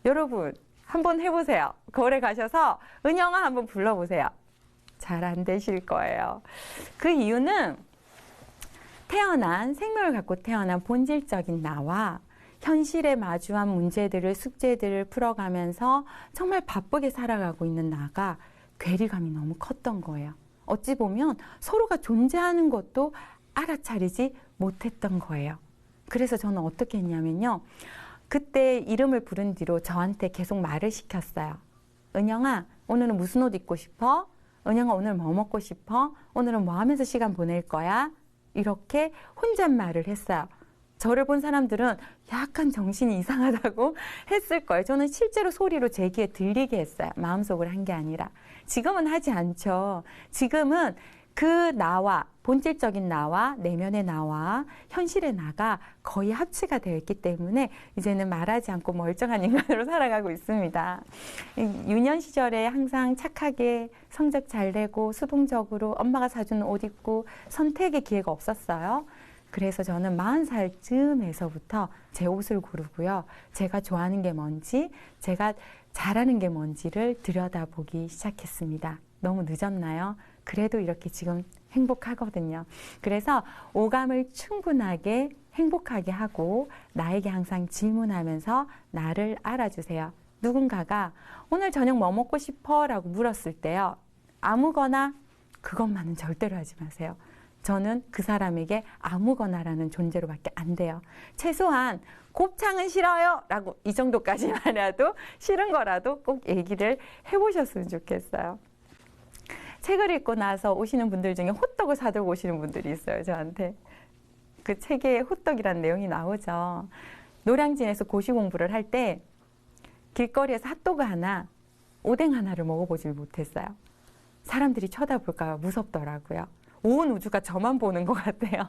여러분 한번 해보세요. 거울에 가셔서 은영아 한번 불러보세요. 잘 안 되실 거예요. 그 이유는 생명을 갖고 태어난 본질적인 나와 현실에 마주한 문제들을 숙제들을 풀어가면서 정말 바쁘게 살아가고 있는 나가 괴리감이 너무 컸던 거예요. 어찌 보면 서로가 존재하는 것도 알아차리지 못했던 거예요. 그래서 저는 어떻게 했냐면요. 그때 이름을 부른 뒤로 저한테 계속 말을 시켰어요. 은영아, 오늘은 무슨 옷 입고 싶어? 은영아, 오늘 뭐 먹고 싶어? 오늘은 뭐 하면서 시간 보낼 거야? 이렇게 혼잣말을 했어요. 저를 본 사람들은 약간 정신이 이상하다고 했을 거예요. 저는 실제로 소리로 제 귀에 들리게 했어요. 마음속으로 한 게 아니라. 지금은 하지 않죠. 지금은 그 나와 본질적인 나와 내면의 나와 현실의 나가 거의 합치가 되어 있기 때문에 이제는 말하지 않고 멀쩡한 인간으로 살아가고 있습니다. 유년 시절에 항상 착하게 성적 잘 내고 수동적으로 엄마가 사주는 옷 입고 선택의 기회가 없었어요. 그래서 저는 40살쯤에서부터 제 옷을 고르고요. 제가 좋아하는 게 뭔지, 제가 잘하는 게 뭔지를 들여다보기 시작했습니다. 너무 늦었나요? 그래도 이렇게 지금 행복하거든요. 그래서 오감을 충분하게 행복하게 하고 나에게 항상 질문하면서 나를 알아주세요. 누군가가 오늘 저녁 뭐 먹고 싶어? 라고 물었을 때요. 아무거나 그것만은 절대로 하지 마세요. 저는 그 사람에게 아무거나라는 존재로밖에 안 돼요. 최소한 곱창은 싫어요 라고 이 정도까지만이라도 싫은 거라도 꼭 얘기를 해보셨으면 좋겠어요. 책을 읽고 나서 오시는 분들 중에 호떡을 사들고 오시는 분들이 있어요. 저한테. 그 책에 호떡이라는 내용이 나오죠. 노량진에서 고시 공부를 할 때 길거리에서 핫도그 하나, 오뎅 하나를 먹어보질 못했어요. 사람들이 쳐다볼까 무섭더라고요. 온 우주가 저만 보는 것 같아요.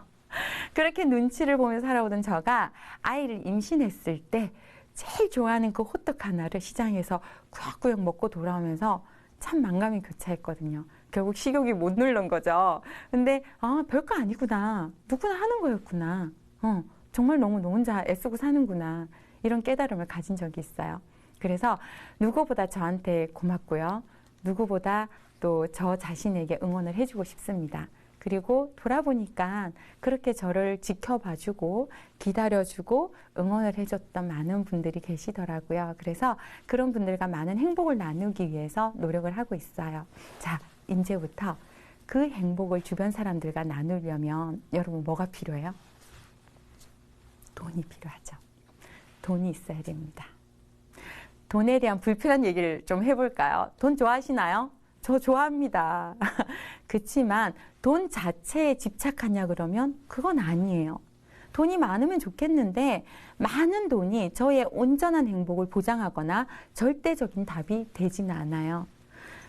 그렇게 눈치를 보며 살아오던 저가 아이를 임신했을 때 제일 좋아하는 그 호떡 하나를 시장에서 꾸역꾸역 먹고 돌아오면서 참 만감이 교차했거든요. 결국 식욕이 못 누른 거죠. 근데 별거 아니구나. 누구나 하는 거였구나. 정말 너무 너 혼자 애쓰고 사는구나. 이런 깨달음을 가진 적이 있어요. 그래서 누구보다 저한테 고맙고요. 누구보다 또 저 자신에게 응원을 해주고 싶습니다. 그리고 돌아보니까 그렇게 저를 지켜봐주고 기다려주고 응원을 해줬던 많은 분들이 계시더라고요. 그래서 그런 분들과 많은 행복을 나누기 위해서 노력을 하고 있어요. 자, 이제부터 그 행복을 주변 사람들과 나누려면 여러분 뭐가 필요해요? 돈이 필요하죠. 돈이 있어야 됩니다. 돈에 대한 불편한 얘기를 좀 해볼까요? 돈 좋아하시나요? 저 좋아합니다. 그렇지만 돈 자체에 집착하냐 그러면 그건 아니에요. 돈이 많으면 좋겠는데 많은 돈이 저의 온전한 행복을 보장하거나 절대적인 답이 되지는 않아요.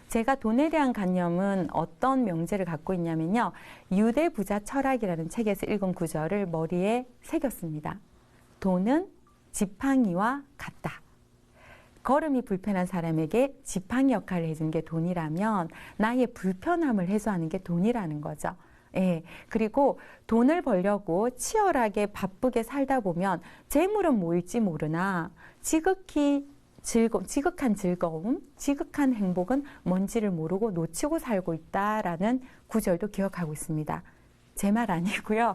제가 돈에 대한 관념은 어떤 명제를 갖고 있냐면요. 유대 부자 철학이라는 책에서 읽은 구절을 머리에 새겼습니다. 돈은 지팡이와 같다. 걸음이 불편한 사람에게 지팡이 역할을 해주는 게 돈이라면 나의 불편함을 해소하는 게 돈이라는 거죠. 예. 그리고 돈을 벌려고 치열하게 바쁘게 살다 보면 재물은 모일지 모르나 지극한 즐거움, 지극한 행복은 뭔지를 모르고 놓치고 살고 있다라는 구절도 기억하고 있습니다. 제 말 아니고요.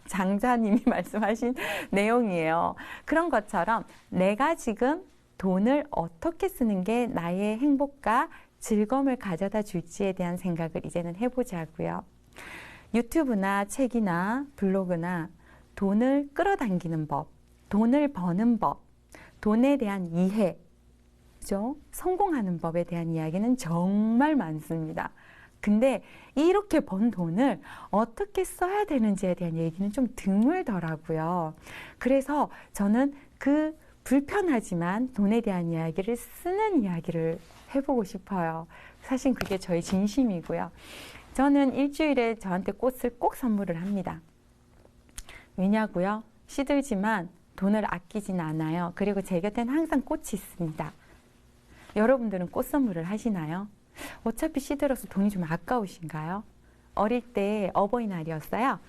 장자님이 말씀하신 내용이에요. 그런 것처럼 내가 지금 돈을 어떻게 쓰는 게 나의 행복과 즐거움을 가져다 줄지에 대한 생각을 이제는 해보자고요. 유튜브나 책이나 블로그나 돈을 끌어당기는 법, 돈을 버는 법, 돈에 대한 이해, 그죠? 성공하는 법에 대한 이야기는 정말 많습니다. 근데 이렇게 번 돈을 어떻게 써야 되는지에 대한 얘기는 좀 드물더라고요. 그래서 저는 그 불편하지만 돈에 대한 이야기를 쓰는 이야기를 해보고 싶어요. 사실 그게 저의 진심이고요. 저는 일주일에 저한테 꽃을 꼭 선물을 합니다. 왜냐고요? 시들지만 돈을 아끼진 않아요. 그리고 제 곁에는 항상 꽃이 있습니다. 여러분들은 꽃 선물을 하시나요? 어차피 시들어서 돈이 좀 아까우신가요? 어릴 때 어버이날이었어요.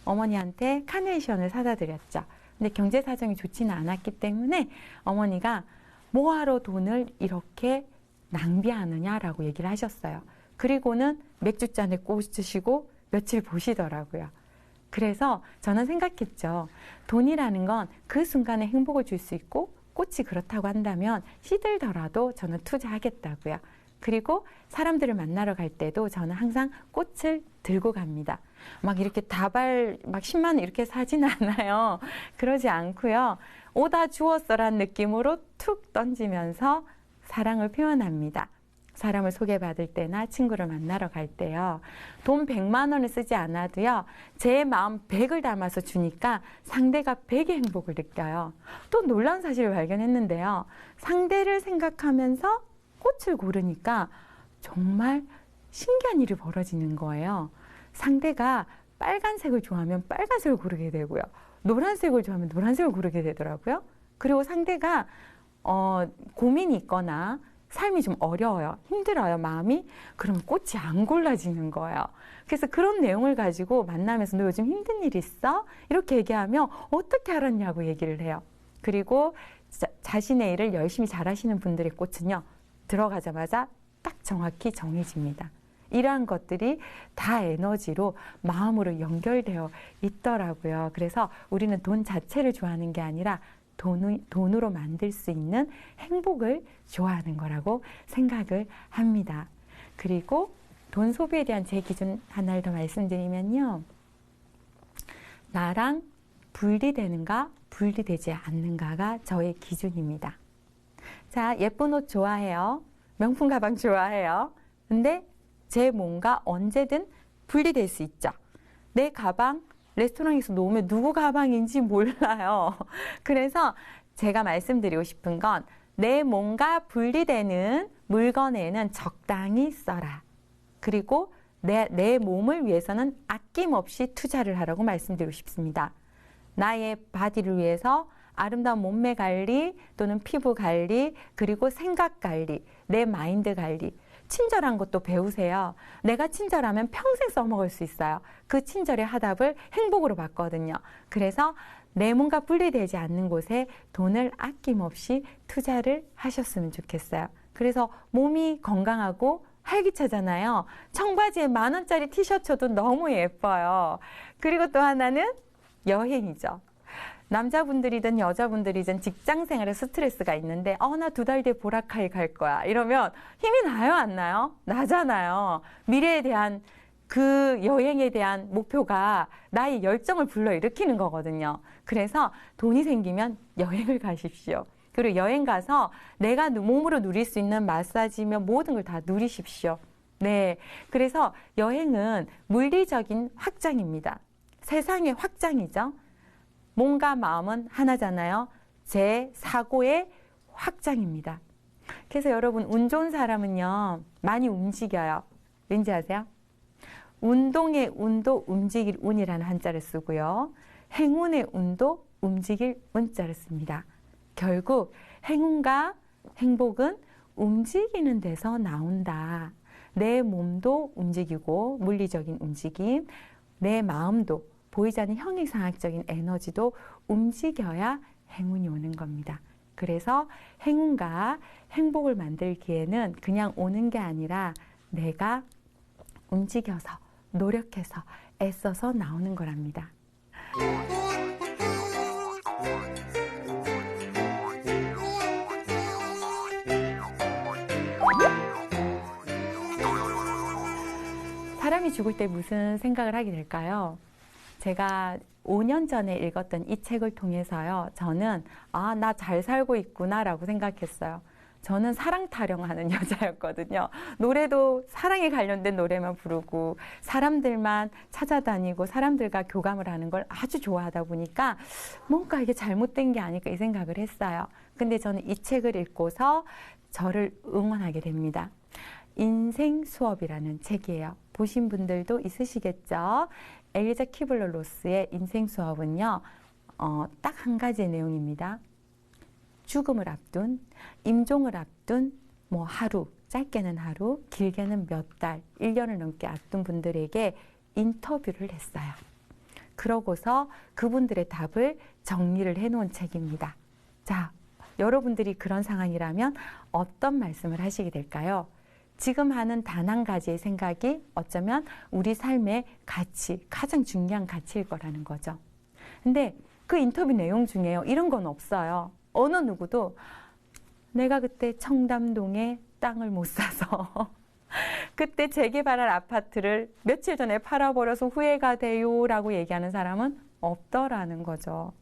어머니한테 카네이션을 사다 드렸죠. 근데 경제 사정이 좋지는 않았기 때문에 어머니가 뭐하러 돈을 이렇게 낭비하느냐라고 얘기를 하셨어요. 그리고는 맥주잔에 꽂으시고 며칠 보시더라고요. 그래서 저는 생각했죠. 돈이라는 건 그 순간에 행복을 줄 수 있고 꽃이 그렇다고 한다면 시들더라도 저는 투자하겠다고요. 그리고 사람들을 만나러 갈 때도 저는 항상 꽃을 들고 갑니다. 막 이렇게 다발 막 10만 원 이렇게 사진 않아요. 그러지 않고요. 오다 주었어라는 느낌으로 툭 던지면서 사랑을 표현합니다. 사람을 소개받을 때나 친구를 만나러 갈 때요. 돈 100만 원을 쓰지 않아도요. 제 마음 100을 담아서 주니까 상대가 100의 행복을 느껴요. 또 놀라운 사실을 발견했는데요. 상대를 생각하면서 꽃을 고르니까 정말 신기한 일이 벌어지는 거예요. 상대가 빨간색을 좋아하면 빨간색을 고르게 되고요. 노란색을 좋아하면 노란색을 고르게 되더라고요. 그리고 상대가 고민이 있거나 삶이 좀 어려워요. 힘들어요. 마음이. 그러면 꽃이 안 골라지는 거예요. 그래서 그런 내용을 가지고 만나면서 너 요즘 힘든 일 있어? 이렇게 얘기하면 어떻게 알았냐고 얘기를 해요. 그리고 자신의 일을 열심히 잘하시는 분들의 꽃은요. 들어가자마자 딱 정확히 정해집니다. 이러한 것들이 다 에너지로 마음으로 연결되어 있더라고요. 그래서 우리는 돈 자체를 좋아하는 게 아니라 돈으로 만들 수 있는 행복을 좋아하는 거라고 생각을 합니다. 그리고 돈 소비에 대한 제 기준 하나를 더 말씀드리면요. 나랑 분리되는가 분리되지 않는가가 저의 기준입니다. 자, 예쁜 옷 좋아해요. 명품 가방 좋아해요. 근데 제 몸과 언제든 분리될 수 있죠. 내 가방 레스토랑에서 놓으면 누구 가방인지 몰라요. 그래서 제가 말씀드리고 싶은 건 내 몸과 분리되는 물건에는 적당히 써라. 그리고 내 몸을 위해서는 아낌없이 투자를 하라고 말씀드리고 싶습니다. 나의 바디를 위해서 아름다운 몸매 관리 또는 피부 관리 그리고 생각 관리, 내 마인드 관리, 친절한 것도 배우세요. 내가 친절하면 평생 써먹을 수 있어요. 그 친절의 화답을 행복으로 받거든요. 그래서 내 몸과 분리되지 않는 곳에 돈을 아낌없이 투자를 하셨으면 좋겠어요. 그래서 몸이 건강하고 활기차잖아요. 청바지에 10,000원짜리 티셔츠도 너무 예뻐요. 그리고 또 하나는 여행이죠. 남자분들이든 여자분들이든 직장 생활에 스트레스가 있는데 나 2달 뒤에 보라카이 갈 거야. 이러면 힘이 나요, 안 나요? 나잖아요. 미래에 대한 그 여행에 대한 목표가 나의 열정을 불러일으키는 거거든요. 그래서 돈이 생기면 여행을 가십시오. 그리고 여행 가서 내가 몸으로 누릴 수 있는 마사지면 모든 걸 다 누리십시오. 네. 그래서 여행은 물리적인 확장입니다. 세상의 확장이죠. 몸과 마음은 하나잖아요. 제 사고의 확장입니다. 그래서 여러분, 운 좋은 사람은요, 많이 움직여요. 왠지 아세요? 운동의 운도 움직일 운이라는 한자를 쓰고요. 행운의 운도 움직일 운자를 씁니다. 결국 행운과 행복은 움직이는 데서 나온다. 내 몸도 움직이고 물리적인 움직임, 내 마음도 보이지 않는 형이상학적인 에너지도 움직여야 행운이 오는 겁니다. 그래서 행운과 행복을 만들기에는 그냥 오는 게 아니라 내가 움직여서 노력해서 애써서 나오는 거랍니다. 사람이 죽을 때 무슨 생각을 하게 될까요? 제가 5년 전에 읽었던 이 책을 통해서요. 저는 나 잘 살고 있구나 라고 생각했어요. 저는 사랑 타령하는 여자였거든요. 노래도 사랑에 관련된 노래만 부르고 사람들만 찾아다니고 사람들과 교감을 하는 걸 아주 좋아하다 보니까 뭔가 이게 잘못된 게 아닐까 이 생각을 했어요. 근데 저는 이 책을 읽고서 저를 응원하게 됩니다. 인생 수업이라는 책이에요. 보신 분들도 있으시겠죠? 엘리자 키블러 로스의 인생 수업은요, 딱 한 가지의 내용입니다. 죽음을 앞둔, 임종을 앞둔, 하루, 짧게는 하루, 길게는 몇 달, 1년을 넘게 앞둔 분들에게 인터뷰를 했어요. 그러고서 그분들의 답을 정리를 해놓은 책입니다. 자, 여러분들이 그런 상황이라면 어떤 말씀을 하시게 될까요? 지금 하는 단 한 가지의 생각이 어쩌면 우리 삶의 가치, 가장 중요한 가치일 거라는 거죠. 근데 그 인터뷰 내용 중에요, 이런 건 없어요. 어느 누구도 내가 그때 청담동에 땅을 못 사서 그때 재개발할 아파트를 며칠 전에 팔아버려서 후회가 돼요 라고 얘기하는 사람은 없더라는 거죠.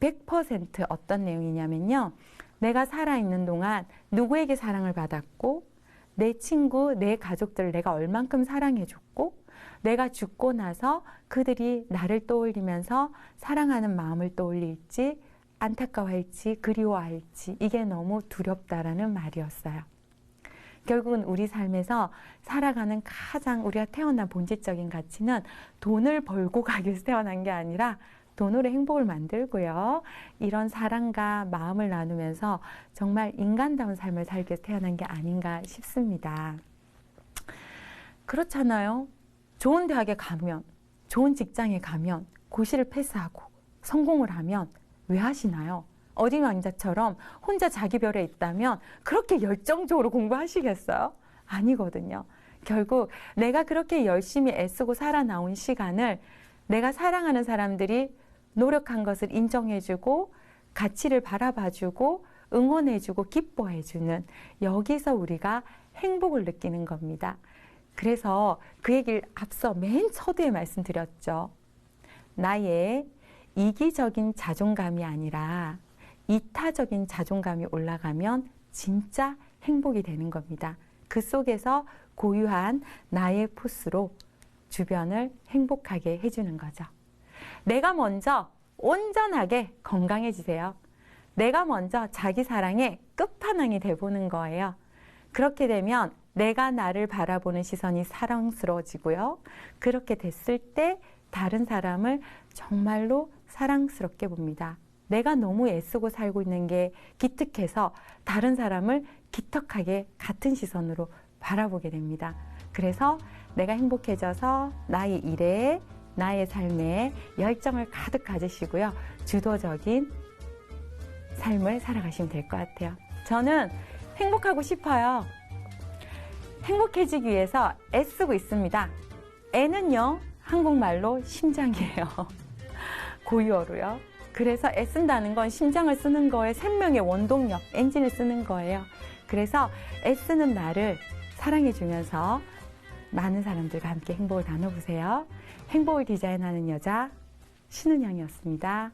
100% 어떤 내용이냐면요, 내가 살아있는 동안 누구에게 사랑을 받았고 내 친구, 내 가족들을 내가 얼만큼 사랑해줬고 내가 죽고 나서 그들이 나를 떠올리면서 사랑하는 마음을 떠올릴지 안타까워할지 그리워할지 이게 너무 두렵다라는 말이었어요. 결국은 우리 삶에서 살아가는 가장 우리가 태어난 본질적인 가치는 돈을 벌고 가기 위해서 태어난 게 아니라 돈으로 행복을 만들고요. 이런 사랑과 마음을 나누면서 정말 인간다운 삶을 살기 위해서 태어난 게 아닌가 싶습니다. 그렇잖아요. 좋은 대학에 가면, 좋은 직장에 가면 고시를 패스하고 성공을 하면 왜 하시나요? 어린 왕자처럼 혼자 자기 별에 있다면 그렇게 열정적으로 공부하시겠어요? 아니거든요. 결국 내가 그렇게 열심히 애쓰고 살아나온 시간을 내가 사랑하는 사람들이 노력한 것을 인정해주고 가치를 바라봐주고 응원해주고 기뻐해주는, 여기서 우리가 행복을 느끼는 겁니다. 그래서 그 얘기를 앞서 맨 서두에 말씀드렸죠. 나의 이기적인 자존감이 아니라 이타적인 자존감이 올라가면 진짜 행복이 되는 겁니다. 그 속에서 고유한 나의 포스로 주변을 행복하게 해주는 거죠. 내가 먼저 온전하게 건강해지세요. 내가 먼저 자기 사랑의 끝판왕이 돼보는 거예요. 그렇게 되면 내가 나를 바라보는 시선이 사랑스러워지고요. 그렇게 됐을 때 다른 사람을 정말로 사랑스럽게 봅니다. 내가 너무 애쓰고 살고 있는 게 기특해서 다른 사람을 기특하게 같은 시선으로 바라보게 됩니다. 그래서 내가 행복해져서 나의 일에, 나의 삶에 열정을 가득 가지시고요. 주도적인 삶을 살아가시면 될 것 같아요. 저는 행복하고 싶어요. 행복해지기 위해서 애쓰고 있습니다. 애는요, 한국말로 심장이에요. 고유어로요. 그래서 애쓴다는 건 심장을 쓰는 거에 생명의 원동력, 엔진을 쓰는 거예요. 그래서 애쓰는 나를 사랑해주면서 많은 사람들과 함께 행복을 나눠보세요. 행복을 디자인하는 여자, 신은영이었습니다.